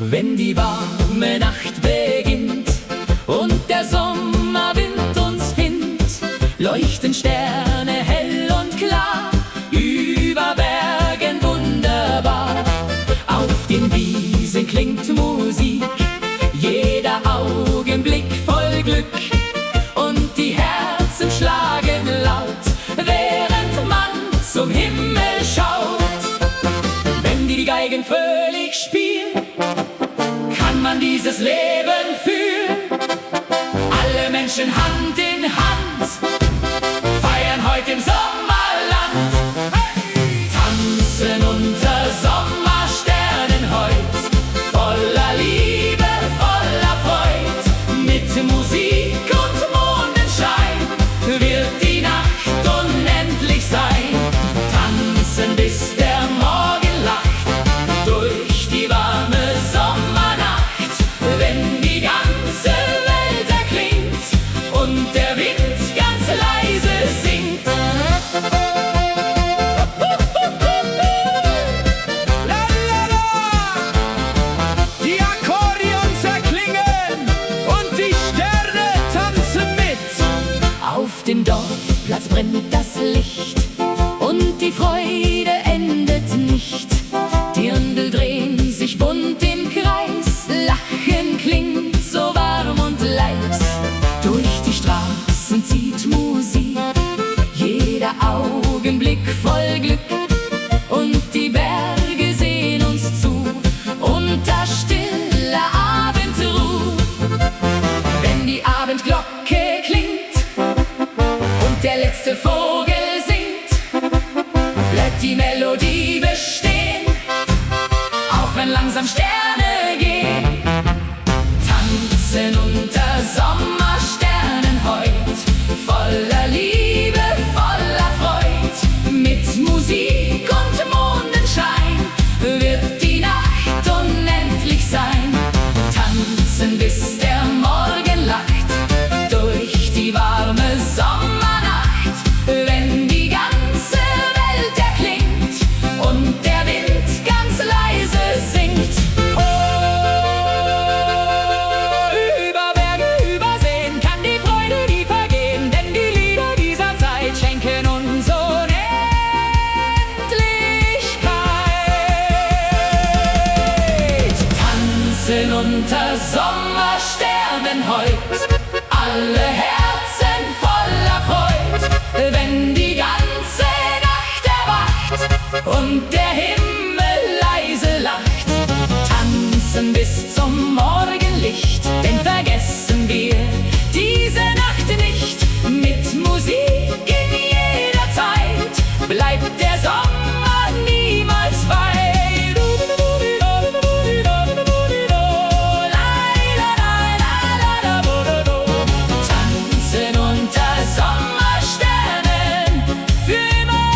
Wenn die warme Nacht beginnt und der Sommerwind uns findet, leuchten Sterne hell und klar, über Bergen wunderbar. Auf den Wiesen klingt Musik, jeder Augenblick voll Glück, und die Herzen schlagen laut, während man zum Himmel schaut. Wenn die Geigen fröhlich spielen, kann man dieses Leben fühlen. Alle Menschen Hand in Hand feiern heute im Sommerland. Tanzen unter Sommersternen heut, voller Liebe, voller Freud. Mit Musik und Mondenschein wird die Nacht unendlich sein. Tanzen bis der Morgen lacht, durch die warme Sommernacht. Wenn die ganze Welt erklingt und der Wind ganz leise singt. Die Akkordeons erklingen und die Sterne tanzen mit. Auf dem Dorfplatz brennt das Licht und die Freude endet nicht. Dirndl drehen sich bunt im Kreis, Lachen klingt so warm und leis. Durch die Straßen zieht Musik, jeder Augenblick voll Glück, und die Berge sehen uns zu unter stiller Abendruh. Wenn die Abendglocke klingt und der letzte Vogel singt, bleibt die Melodie bestehen, auch wenn langsam Sterne gehen. Tanzen unter Sommersternen heut, voller Liebe, voller Freud. Mit Musik und Mondenschein wird die Nacht unendlich sein. Tanzen bis der Morgen lacht, durch die warme Sommernacht. Wenn die ganze Welt erklingt und der Wind ganz leise singt. Über Berge, über Seen kann die Freude nie vergehen, denn die Lieder dieser Zeit schenken uns Unendlichkeit. Tanzen unter Sommersternen heut, alle Herzen voller Freud. Wenn die ganze Nacht erwacht und der Himmel leise lacht, tanzen bis zum Morgenlicht, denn vergessen wir diese Nacht nicht. Mit Musik in jeder Zeit bleibt der Sommer niemals frei. Tanzen unter Sommersternen für immer.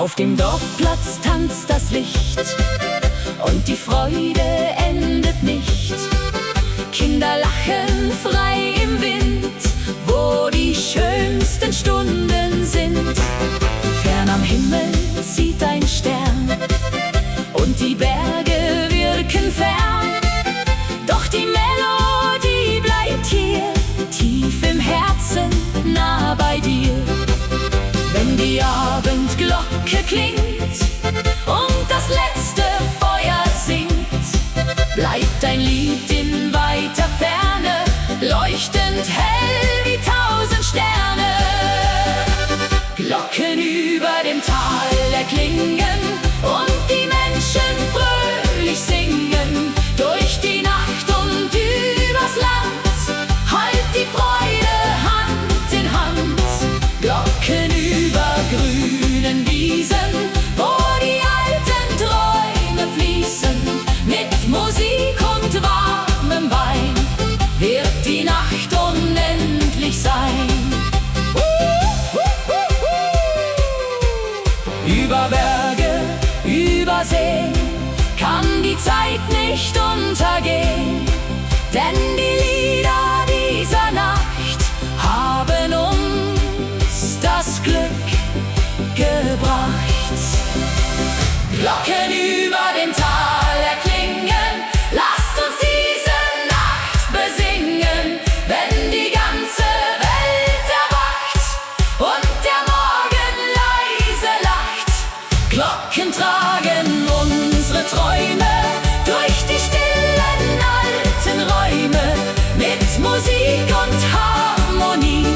Auf dem Dorfplatz tanzt das Licht und die Freude endet nicht. Kinder lachen frei im Wind, wo die schönsten Stunden sind. Fern am Himmel zieht ein Stern und die Berge wirken fern. Doch die Melodie bleibt hier, tief im Herzen, nah bei dir. Wenn die Abendglocke klingt und das letzte Feuer singt, bleibt ein Lied in weiter Ferne, leuchtend hell wie 1000 Sterne. Glocken über dem Tal erklingen und die Menschen fröhlich singen. Durch die Nacht und übers Land halt die Freude Hand in Hand. Glocken über grünen Wiesen, wo die alten Träume fließen. Mit Musik und warmem Wein wird die Nacht unendlich sein. Über Berge, über See kann die Zeit nicht untergehen, denn die Lieder dieser Nacht haben uns das Glück gebracht. Glocken über dem Tal erklingen, lasst uns diese Nacht besingen, wenn die ganze Welt erwacht und der Morgen leise lacht. Glocken tragen unsere Träume durch die stillen alten Räume. Mit Musik und Harmonie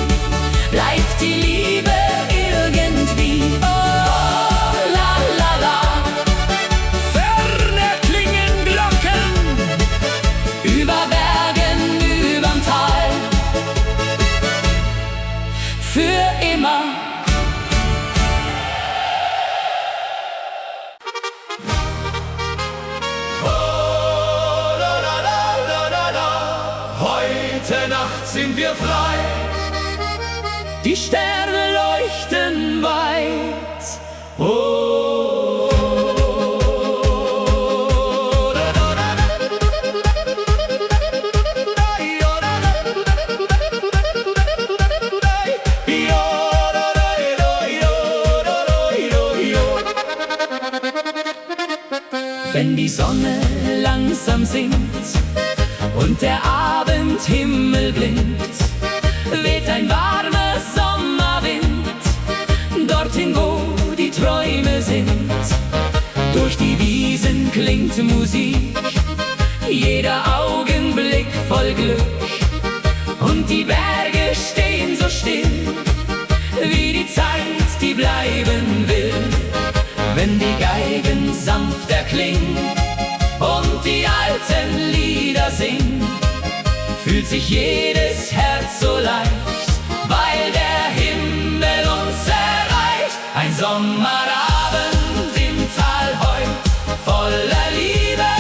bleibt die Liebe irgendwie. Oh, la la la. Ferne klingen Glocken Über Bergen, überm Tal, für immer. Heute Nacht sind wir frei, die Sterne leuchten weit. Oh, Wenn die Sonne langsam sinkt und der Abendhimmel blinkt, weht ein warmer Sommerwind dorthin, wo die Träume sind. Durch die Wiesen klingt Musik, jeder Augenblick voll Glück, und die Berge stehen so still, wie die Zeit, die bleiben will. Wenn die Geigen sanft erklingen und die alten Lieder singen, fühlt sich jedes Herz so leicht, weil der Himmel uns erreicht. Ein Sommerabend im Tal heut, voller Liebe,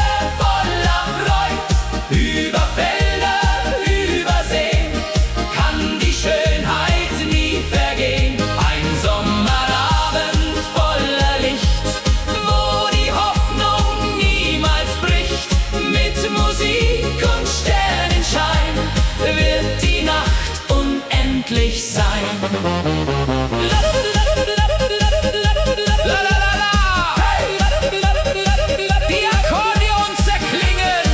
voller Freud. Über Felder, über Seen kann die Schönheit nie vergehen. Ein Sommerabend voller Licht, wo die Hoffnung niemals bricht. Mit Musik und Sternenschein wird die Nacht unendlich sein. die Akkordeons erklingen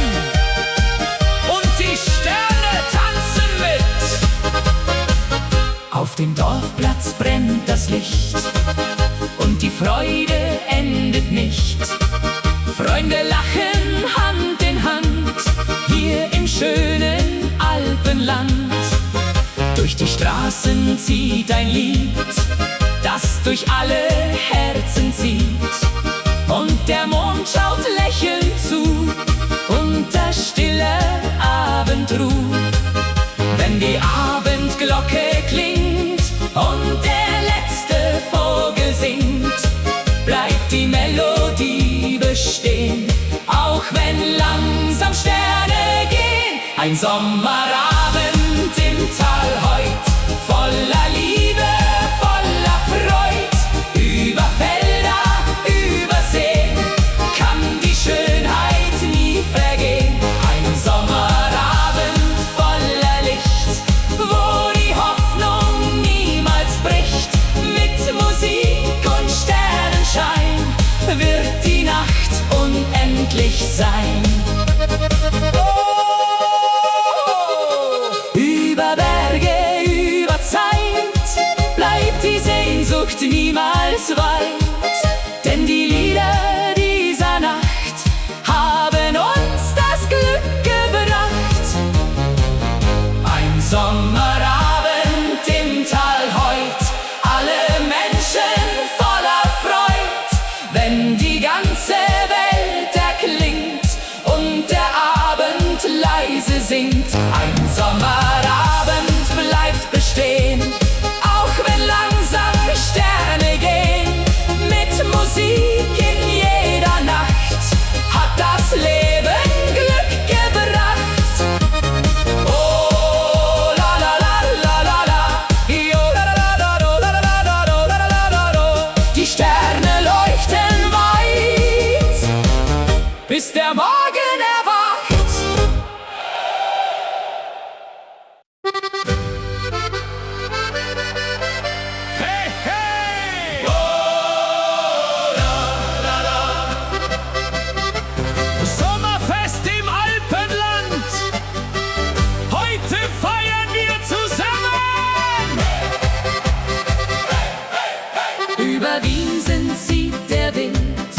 und die Sterne tanzen mit. Auf dem Dorfplatz brennt das Licht und die Freude endet nicht. Freunde lachen Hand in Hand, hier im schönen Alpenland. Durch die Straßen zieht ein Lied, das durch alle Herzen zieht. Und der Mond schaut lächelnd zu, unter stiller Abendruh. Wenn die Abendglocke klingt und der letzte Vogel singt, bleibt die Melodie bestehen, auch wenn langsam Sterne gehen. Ein Sommerabend im Tal heut, voller Liebe, voller Freud. Über Felder, glücklich sein. Über Berge, über Zeit bleibt die Sehnsucht niemals weit, denn die Lieder dieser Nacht haben uns das Glück gebracht. Ein Sommerabend im Tal heut, alle Menschen voller Freud, wenn die ganze Welt erklingt und der Abend leise singt. Ein Sommerabend bleibt bestehen, auch wenn langsam Sterne gehen. Mit Musik in jeder Nacht hat das Leben Glück gebracht. Oh, la la la la la la, yo, la la la la la la la la la la. Die Sterne leuchten weit, bis der Morgen erwacht. Hey, hey! Oh, la, la, la. Sommerfest im Alpenland. Heute feiern wir zusammen. Über Wiesen zieht der Wind,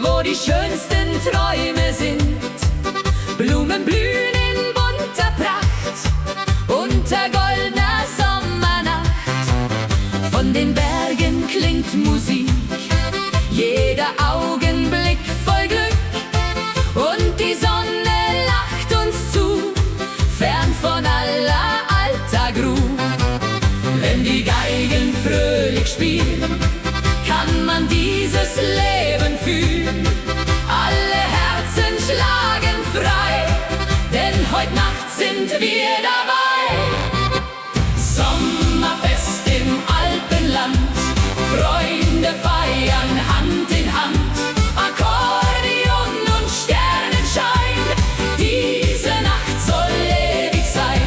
wo die schönsten Träume sind. Blumen blühen in bunter Pracht, unter goldener Sommernacht. Von den Bergen klingt Musik, jeder Augenblick voll Glück. Und die Sonne lacht uns zu, fern von aller Alltagruh. Wenn die Geigen fröhlich spielen, kann man dieses Leben fühlen. Alle Herzen schlagen frei, denn heute Nacht sind wir dabei. Sommerfest im Alpenland, Freunde feiern Hand in Hand. Akkordeon und Sternenschein, diese Nacht soll ewig sein.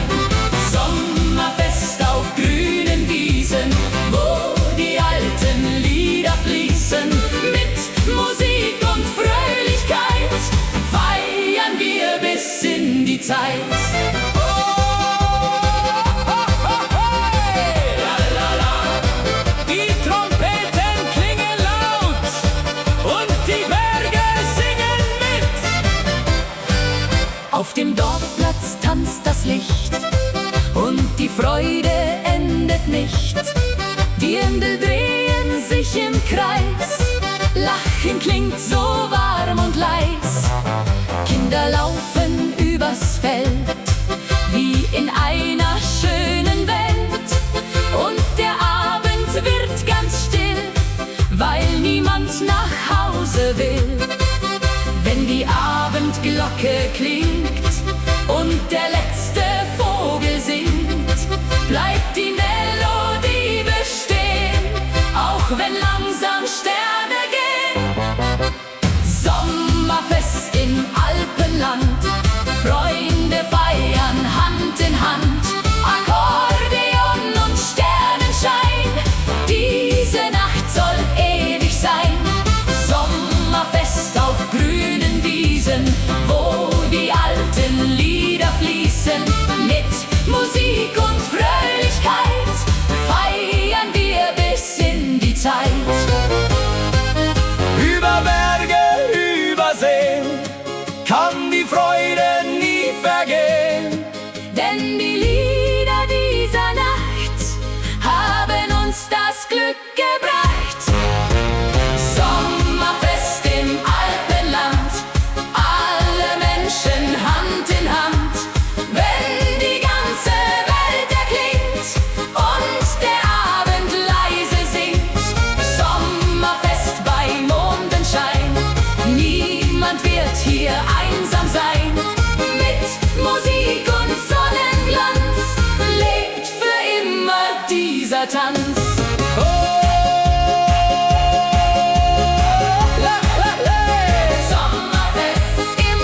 Sommerfest auf grünen Wiesen, wo die alten Lieder fließen. Mit Musik und Fröhlichkeit feiern wir bis in die Zeit. Die Trompeten klingen laut und die Berge singen mit. Auf dem Dorfplatz tanzt das Licht und die Freude endet nicht. Dirndl drehen sich im Kreis, Lachen klingt so warm und leis. Kinder laufen übers Feld, wie in einer schönen Welt. Und der Abend wird ganz still, weil niemand nach Hause will. Wenn die Abendglocke klingt und der letzte Vogel singt, bleibt die Melodie bestehen, auch wenn langsam Sterne gehen. Sommerfest im Alpenland, Freunde feiern Hand in Hand. Akkordeon und Sternenschein, diese Nacht soll ewig sein. Sommerfest auf grünen Wiesen, wo die alten Lieder fließen. Mit Musik und Fröhlichkeit feiern wir bis in die Zeit. Über Berge, über Seen kann die Freude nie vergehen. Denn die Lieder dieser Nacht haben uns das Glück gebracht. Sommerfest im Alpenland, alle Menschen Hand in Hand. Wenn die ganze Welt erklingt und der Abend leise singt. Sommerfest bei Mondenschein, niemand wird hier einsam sein. Mit Musik und Sonnenglanz lebt für immer dieser Tanz. Sommerfest im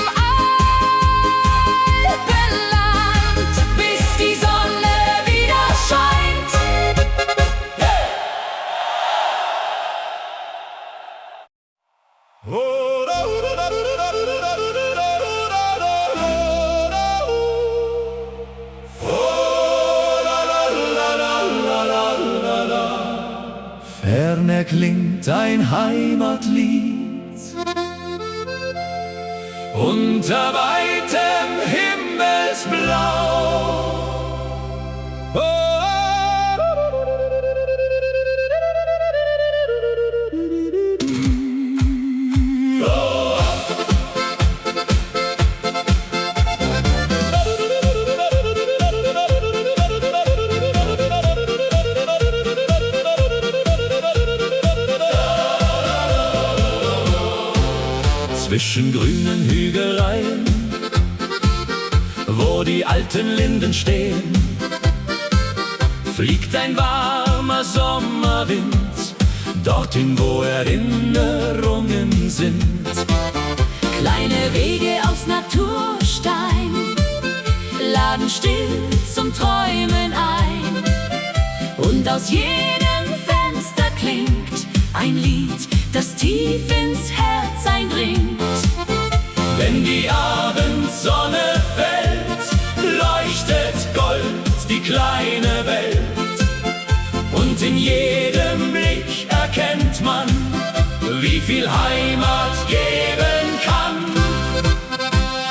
Alpenland, bis die Sonne wieder scheint. Oh, da, da, da, da, da. fern erklingt ein Heimatlied. Unter weitem Himmelsblau. Zwischen grünen Hügeleien, wo die alten Linden stehen, fliegt ein warmer Sommerwind dorthin, wo Erinnerungen sind. Kleine Wege aus Naturstein laden still zum Träumen ein. Und aus jedem Fenster klingt ein Lied, das tief ins Herz eindringt. Wenn die Abendsonne fällt, leuchtet Gold die kleine Welt. Und in jedem Blick erkennt man, wie viel Heimat geben kann.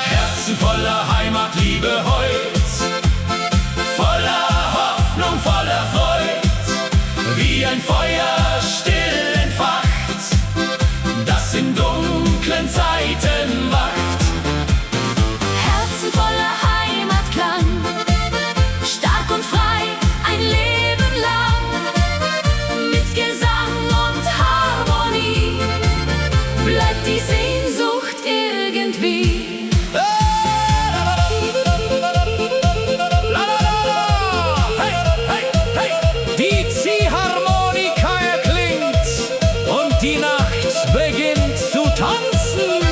Herzen voller Heimatliebe heut, voller Hoffnung, voller Freud, wie ein Feuer still entfacht, das in dunklen Zeiten wacht. Herzen voller Heimatklang, stark und frei ein Leben lang, mit Gesang und Harmonie bleibt die Sehnsucht irgendwie. Hey, hey, hey. Die Ziehharmonika erklingt und die Nacht beginnt zu tanzen.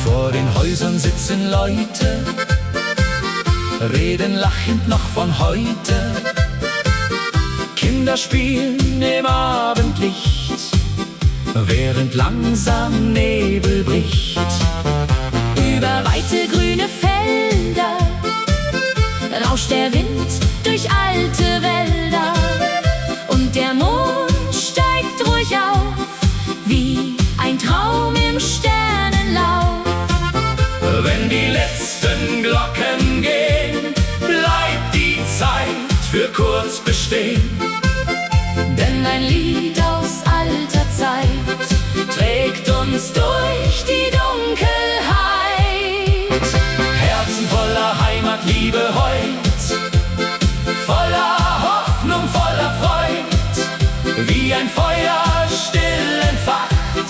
Vor den Häusern sitzen Leute, reden lachend noch von heute. Kinder spielen im Abendlicht, während langsam Nebel bricht. Über weite grüne Felder rauscht der Wind durch alte Wälder. Und der Mond steigt ruhig auf, wie ein Traum im Sternenlauf. Wenn die letzten Glocken gehen, bleibt die Zeit für kurz bestehen. Denn ein Lied aus alter Zeit trägt uns durch die Dunkelheit. Herzen voller Heimatliebe heut, voller Hoffnung, voller Freud, wie ein Feuer still entfacht,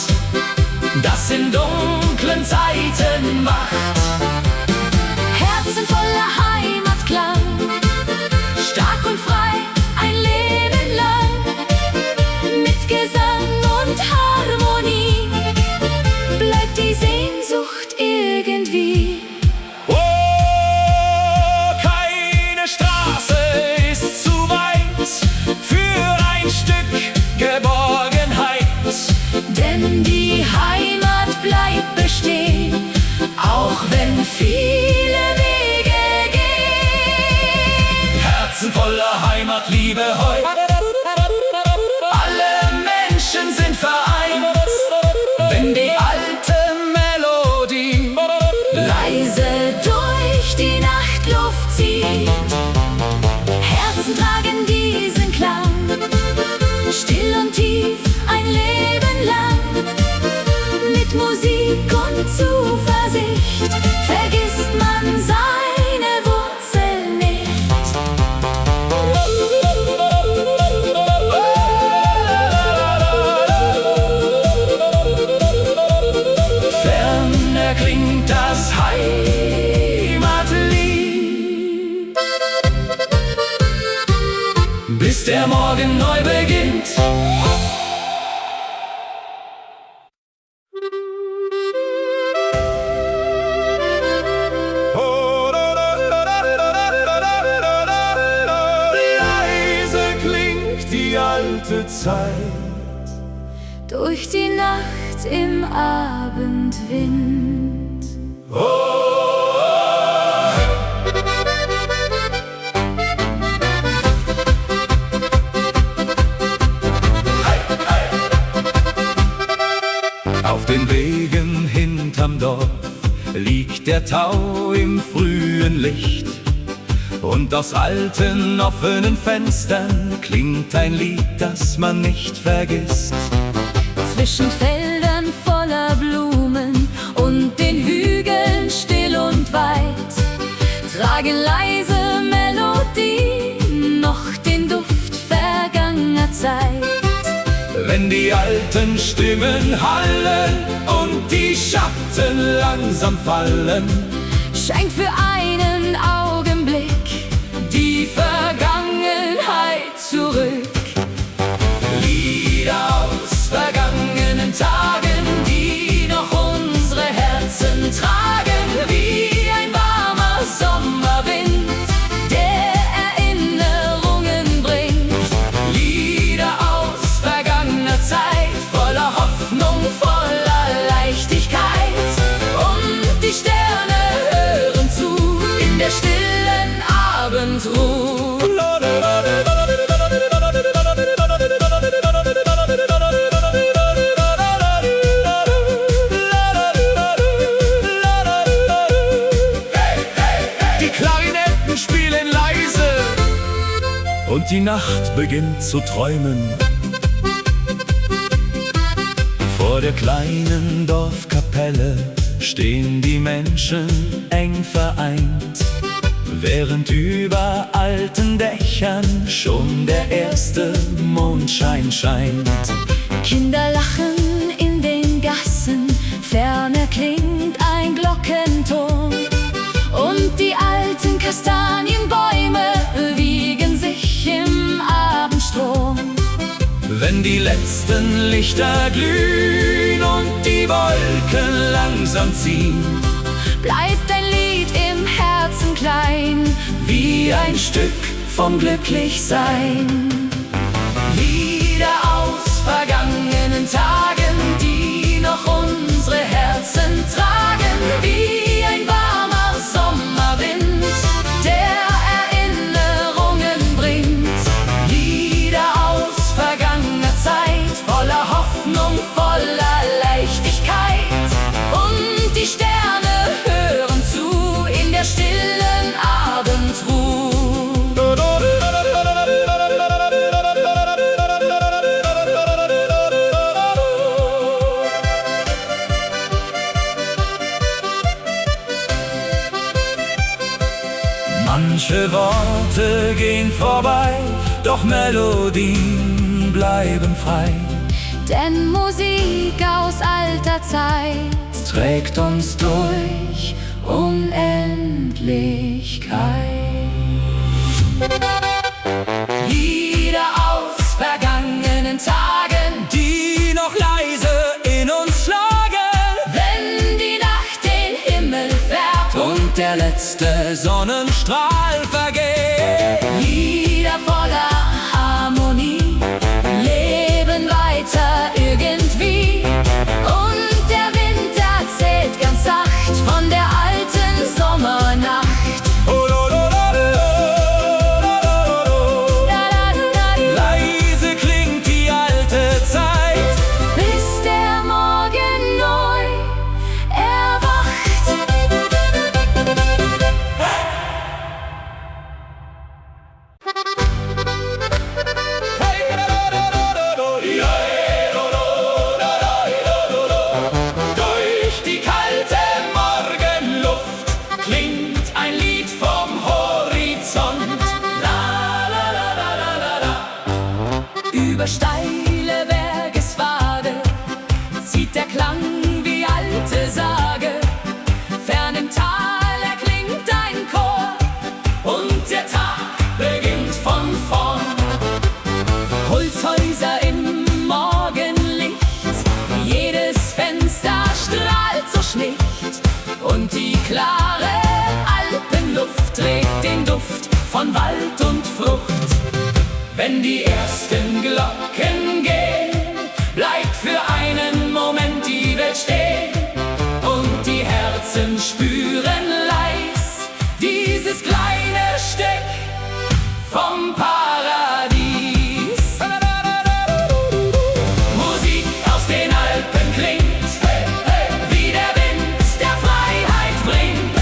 das in dunklen Zeiten wacht. Herzen voller Heimatklang, stark und frei ein Leben lang, mit Gesang und Harmonie bleibt die Sehnsucht irgendwie. Oh, keine Straße ist zu weit für ein Stück Geborgenheit. Denn die Heimat bleibt bestehen, auch wenn viele Wege gehen. Herzen voller Heimatliebe heut, alle Menschen sind vereint, wenn die alte Melodie Leise durch die Nachtluft zieht. Herzen tragen diesen Klang, still und tief ein Leben lang. Mit Musik und Zuversicht vergisst man seine Wurzeln nicht. fern erklingt das Heimatlied, bis der Morgen neu beginnt. Leise klingt die alte Zeit Durch die Nacht im Abendwind. der Tau im frühen Licht. Und aus alten, offenen Fenstern klingt ein Lied, das man nicht vergisst. Zwischen Feldern voller Blumen und den Hügeln still und weit tragen leise Melodien noch den Duft vergangener Zeit. Wenn die alten Stimmen hallen und die Schatten langsam fallen, scheint für einen Augenblick die Vergangenheit zurück. Lieder aus vergangenen Tagen, die noch unsere Herzen tragen, wie ein warmer Sommerwind, der Erinnerungen bringt. Lieder aus vergangener Zeit, voller Hoffnung, voller Leichtigkeit. Und die Sterne hören zu in der stillen Abendruhe. Die Klarinetten spielen leise und die Nacht beginnt zu träumen. Vor der kleinen Dorfkapelle stehen die Menschen eng vereint, während über alten Dächern schon der erste Mondschein scheint. Kinder lachen in den Gassen, ferner klingt ein Glockenton. Und die alten Kastanienbäume wiegen sich im Abendstrom. Wenn die letzten Lichter glühen und die Wolken langsam ziehen, bleibt ein Lied im Herzen klein, wie ein Stück vom Glücklichsein. Lieder aus vergangenen Tagen, die noch unsere Herzen tragen, wie ein warmer Sommerwind, der Erinnerungen bringt. Lieder aus vergangener Zeit, voller Hoffnung, voller Leichtigkeit. und die Sterne hören zu in der stillen Abendruhe. Manche Worte gehen vorbei, doch Melodien bleiben frei. Denn Musik aus alter Zeit Trägt uns durch Unendlichkeit. Lieder aus vergangenen Tagen, die noch leise in uns schlagen, wenn die Nacht den Himmel färbt und der letzte Sonnenstrahl vergeht. Lieder voller Harmonie leben weiter irgendwie. Und der Wind erzählt ganz sacht von der alten Sommernacht. Leise klingt die alte Zeit, Bis der Morgen neu erwacht. durch die kalte Morgenluft klingt ein Lied vom Horizont. La la la la la la la. Über steile Bergespfade zieht der Klang wie alte Sage. Fern im Tal erklingt ein Chor Und der Tag beginnt von vorn. Holzhäuser im Morgenlicht, jedes Fenster strahlt so schlicht. Und die klare Alpenluft trägt den Duft von Wald und Frucht. Wenn die ersten Glocken gehen, bleibt für einen Moment die Welt stehen. Und die Herzen spüren leis dieses kleine Stück vom Paradies. Musik aus den Alpen klingt, wie der Wind der Freiheit bringt.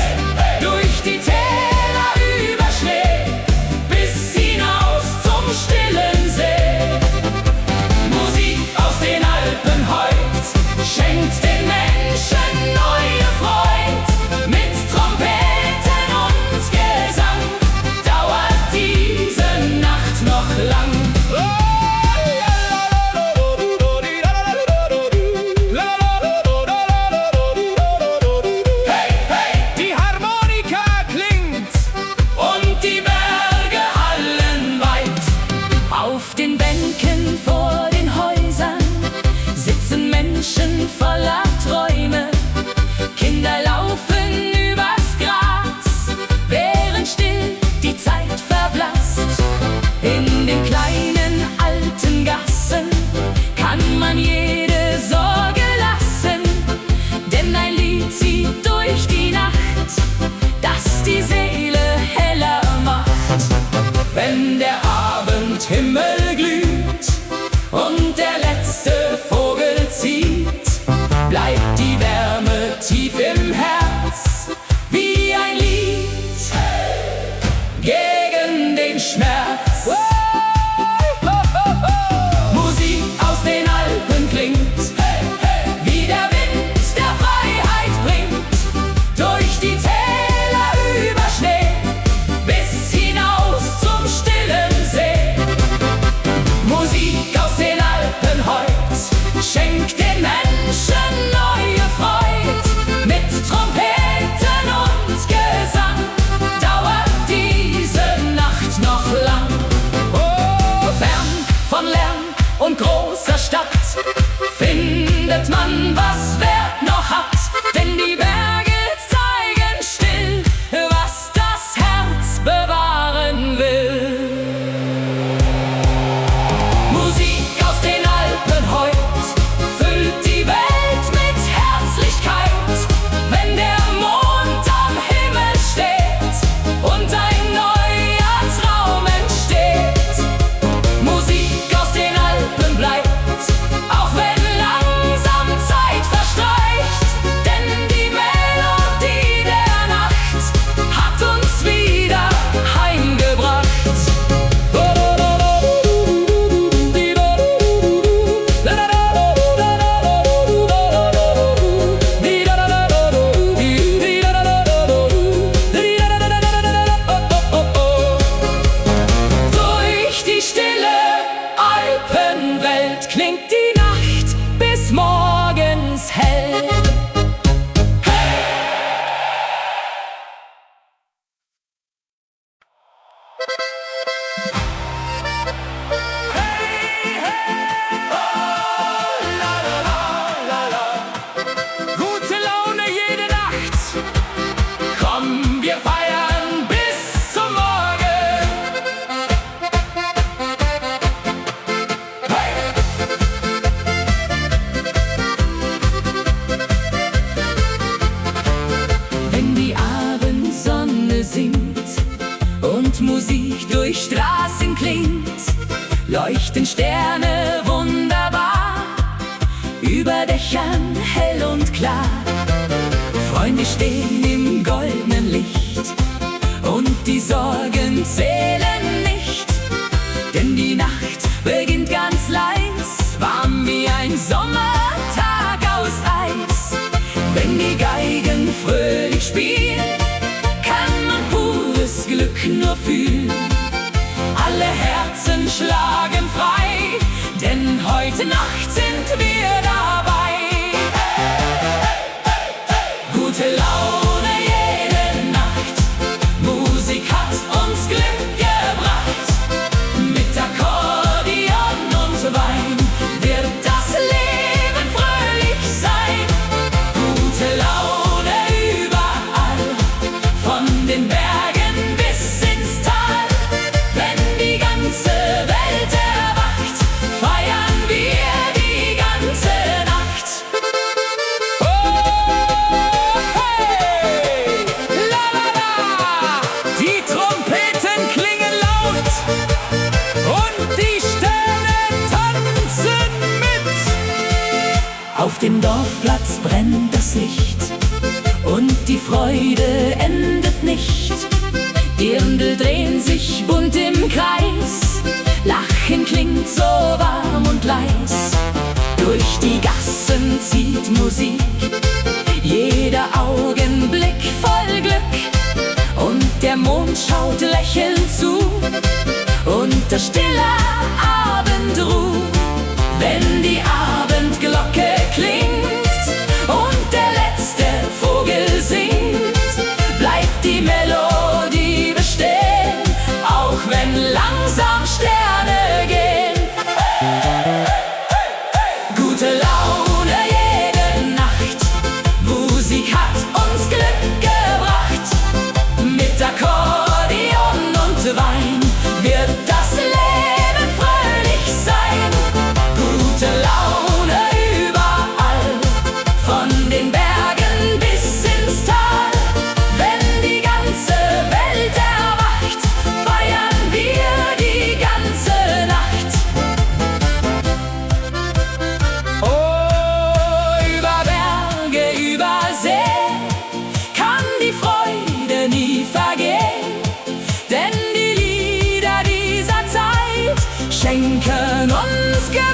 Wenn der Abendhimmel glüht und der letzte Vogel zieht, bleibt die Wärme tief im Herz wie ein Lied gegen den Schmerz. Musik aus den Alpen klingt, wie der Wind, der Freiheit bringt, durch die Täler über Schnee bis hinaus zum stillen See. Musik aus den Alpen heut schenkt den Menschen neue Freud. Mit Trompeten und Gesang dauert diese Nacht noch lang. Oh, fern von Lärm und großer Stadt findet man, was Wert noch hat. Denn die Berge zeigen still, was das Herz bewahren will. Musik aus den Alpen heut füllt die Welt mit Herzlichkeit. Wenn der Mond am Himmel steht und ein neuer Traum entsteht. Musik aus den Alpen bleibt, auch wenn langsam Zeit verstreicht. Denn die Melodie der Nacht hat uns wieder heimgebracht. Durch die stille Alpenwelt klingt die Nacht bis morgens hell. Gute Laune jede Nacht. Komm, wir feiern bis zum Morgen. Hey! Wenn die Abendsonne singt und Musik durch Straßen klingt, leuchten Sterne wunderbar, über Dächern hell und klar. Freunde stehen im goldenen Licht und die Sorgen zählen nicht, denn die Nacht beginnt ganz leis, warm wie ein Sommertag aus Eis. Wenn die Geigen fröhlich spielen, kann man pures Glück nur fühlen. Alle Herzen schlagen frei, denn heute Nacht sind wir dabei. Gute Laune jede Nacht, Musik hat uns Glück gebracht. Mit Akkordeon und Wein wird das Leben fröhlich sein. Gute Laune überall, von den Bergen bis ins Tal. Wenn die ganze Welt erwacht, feiern wir die ganze Nacht. Oh, hey, la la la, die Trompeten klingen laut und die Sterne tanzen mit. Auf dem Dorfplatz brennt das Licht und die Freude endet nicht. Dirndl drehen sich bunt im Kreis, Lachen klingt so warm und leis. Durch die Gassen zieht Musik, jeder Augenblick voll Glück. Und der Mond schaut lächelnd zu, unter stiller Abendruh. Wenn die Abendglocke klingt und der letzte Vogel singt, bleibt die Melodie bestehen, auch wenn langsam Sterne gehen. Gute Laune jede Nacht, Musik hat uns Glück gebracht. Mit Akkordeon und Wein wird das Leben fröhlich sein. Gute Laune überall, von den Bergen bis ins Tal. Wenn die ganze Welt erwacht, feiern wir aus Geborgenheit.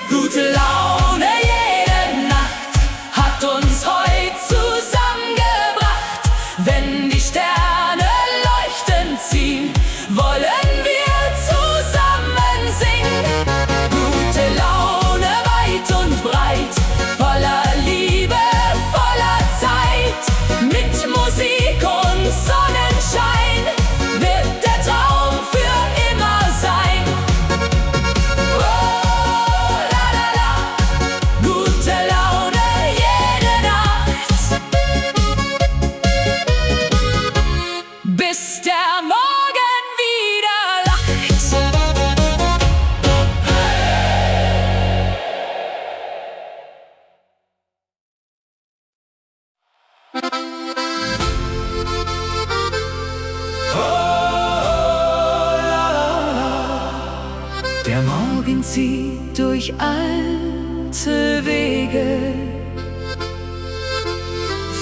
Gute Laune jede Nacht hat uns heute zusammengebracht. Wenn die Sterne leuchtend ziehen, wollen wir zusammen singen. Gute Laune weit und breit, voller Liebe, voller Zeit. Mit Musik und Sonnenschein wird der Traum für immer sein. Oh, la la la, gute Laune jede Nacht, bis der Morgen wieder lacht. Der Morgen zieht durch alte Wege,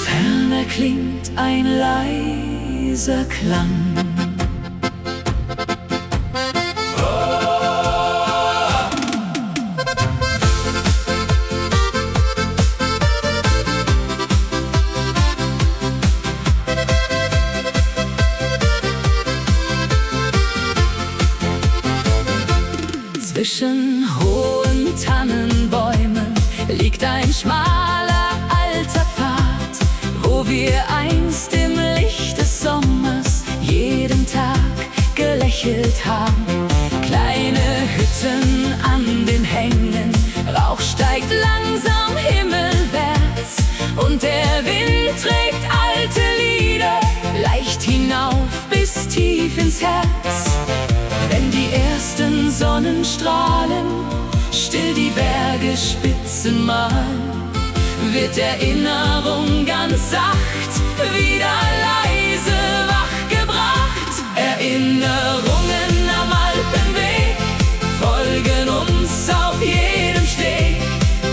ferner klingt ein leiser Klang. Zwischen hohen Tannenbäumen liegt ein schmaler alter Pfad, wo wir einst im Licht des Sommers jeden Tag gelächelt haben. Kleine Hütten an den Hängen, Rauch steigt langsam himmelwärts und der Wind trägt alte Lieder leicht hinauf bis tief ins Herz. Wenn die ersten Sonnenstrahlen still die Bergesspitzen malen, wird Erinnerung ganz sacht wieder leise wachgebracht. Erinnerungen am Alpenweg folgen uns auf jedem Steg,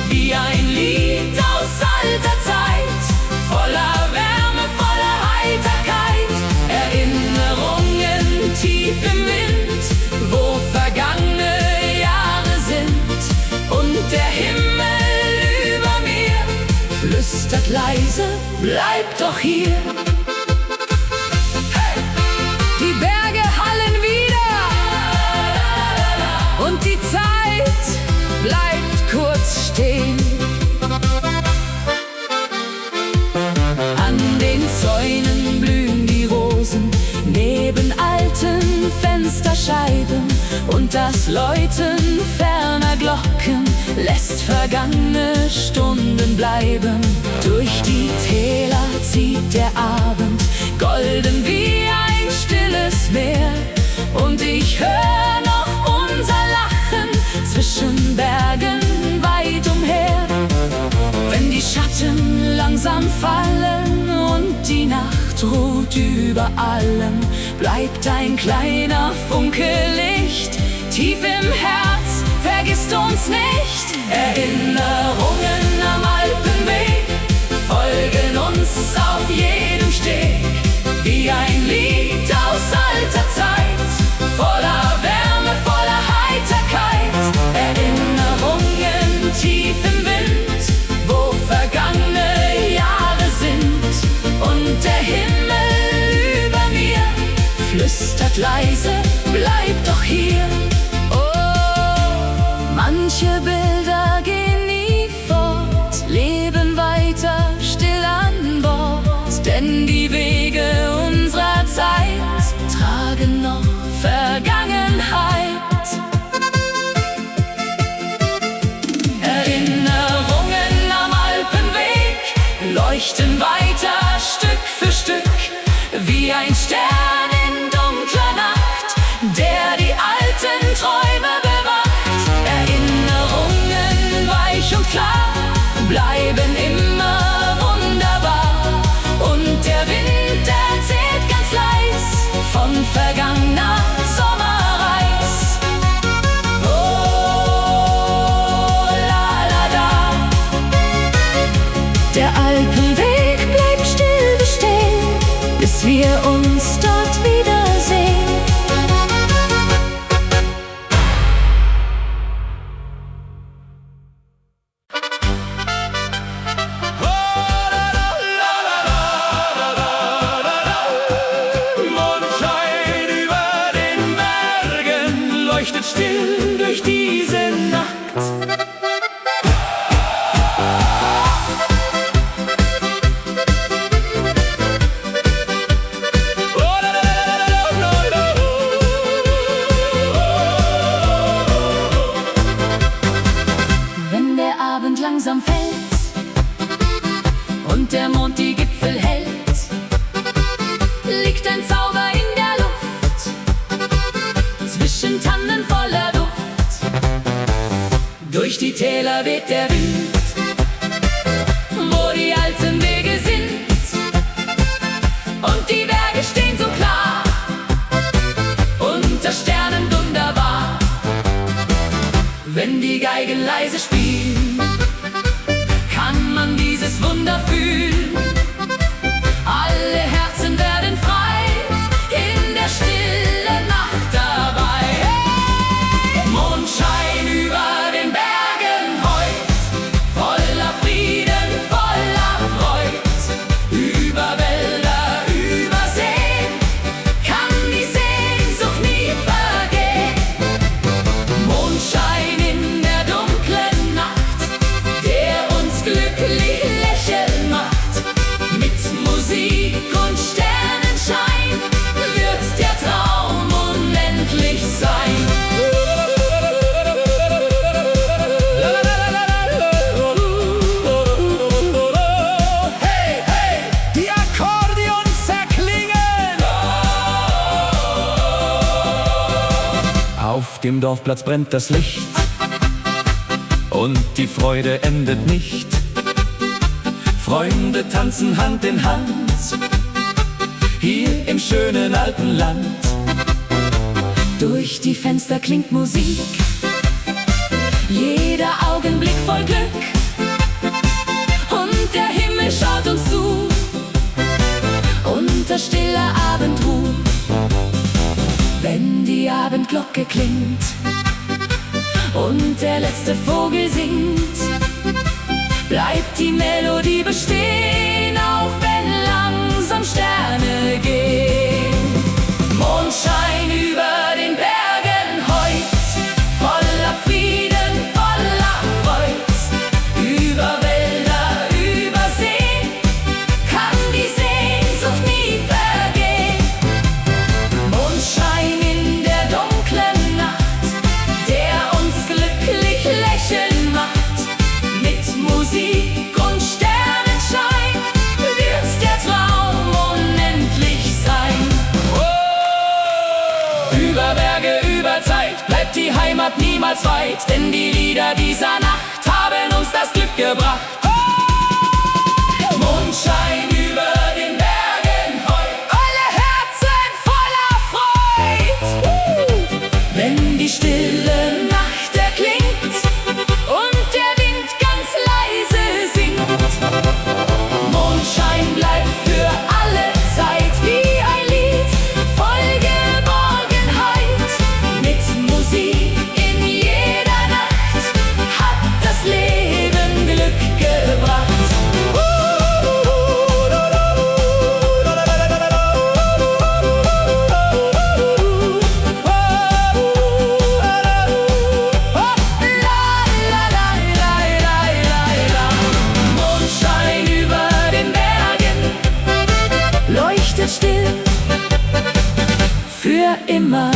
wie ein Lied aus alter Zeit, voller Wärme, voller Heiterkeit. Erinnerungen tief im Wind, wo vergangene Jahre sind, und der Himmel über mir flüstert leise, bleib doch hier. Hey! Die Berge hallen wieder und die Zeit bleibt kurz stehen. An den Zäunen blühen die Rosen neben alten Fensterscheiben, und das Läuten ferner Glocken lässt vergangene Stunden bleiben. Durch die Täler zieht der Abend, golden wie ein stilles Meer, und ich hör noch unser Lachen zwischen Bergen weit umher. Wenn die Schatten langsam fallen und die Nacht ruht über allem, bleibt ein kleiner Funke Licht tief im Herz, vergisst uns nicht. Erinnerungen am Alpenweg folgen uns auf jedem Steg, wie ein Lied aus alter Zeit, voller Wärme, voller Heiterkeit. Erinnerungen tief im Wind, wo vergangene Jahre sind, und der Himmel über mir flüstert leise, bleib doch hier. Oh, manche Bilder gehen nie fort, leben weiter still an Bord, denn die Wege unserer Zeit tragen noch Vergangenheit. Erinnerungen am Alpenweg leuchten weiter Stück für Stück, wie ein Stern in dunkler Nacht, der die alten Träume bewacht. Erinnerungen weich und klar bleiben immer wunderbar, und der Wind erzählt ganz leis von vergangener Sommerreis. Oh, la la da. Der Alpenweg bleibt still bestehen, bis wir uns dort wiedersehen. still durch diese Nacht. Wenn der Abend langsam fällt und der Mond die Gipfel hält, liegt ein Zauber in der Luft, zwischen Tannen voller Duft. Durch die Täler weht der Wind, Wo die alten Wege sind und die Berge stehen so klar, unter Sternen wunderbar. wenn die Geigen leise spielen, Kann man dieses Wunder fühlen, alle Herzen werden frei, in der stillen Nacht dabei. Hey! Mondschein über den Bergen heut, Voller Frieden, voller Freud, über Wälder, über Seen, kann die Sehnsucht nie vergehen. Mondschein in der dunklen Nacht, Der uns glücklich lächeln macht, mit Musik und Sternenschein wird der Traum unendlich sein. Hey, hey, die Akkordeons erklingen. Auf dem Dorfplatz brennt das Licht und die Freude endet nicht. Freunde tanzen Hand in Hand, hier im schönen Alpenland. Durch die Fenster klingt Musik, jeder Augenblick voll Glück, und der Himmel schaut uns zu, unter stiller Abendruh. Wenn die Abendglocke klingt und der letzte Vogel singt, bleibt die Melodie bestehen, auch wenn langsam Sterne gehen. Mondschein über den Bergen heut, voller Frieden, voller Freud, über Wälder, über Seen, kann die Sehnsucht nie vergehen. Mondschein in der dunklen Nacht, der uns glücklich lächeln macht, mit Musik und Sternenschein wird der Traum unendlich sein. Über Berge, über Zeit bleibt die Heimat niemals weit, denn die Lieder dieser Nacht haben uns das Glück gebracht. Mondschein über den Bergen heut, Alle Herzen voller Freud, wenn die stille Nacht erklingt und der Wind ganz leise singt. Mondschein bleibt für alle Zeit wie ein Lied voll Geborgenheit. Mit Musik in jeder Nacht hat das Leben Glück gebracht. Mondschein über den Bergen leuchtet still für immer.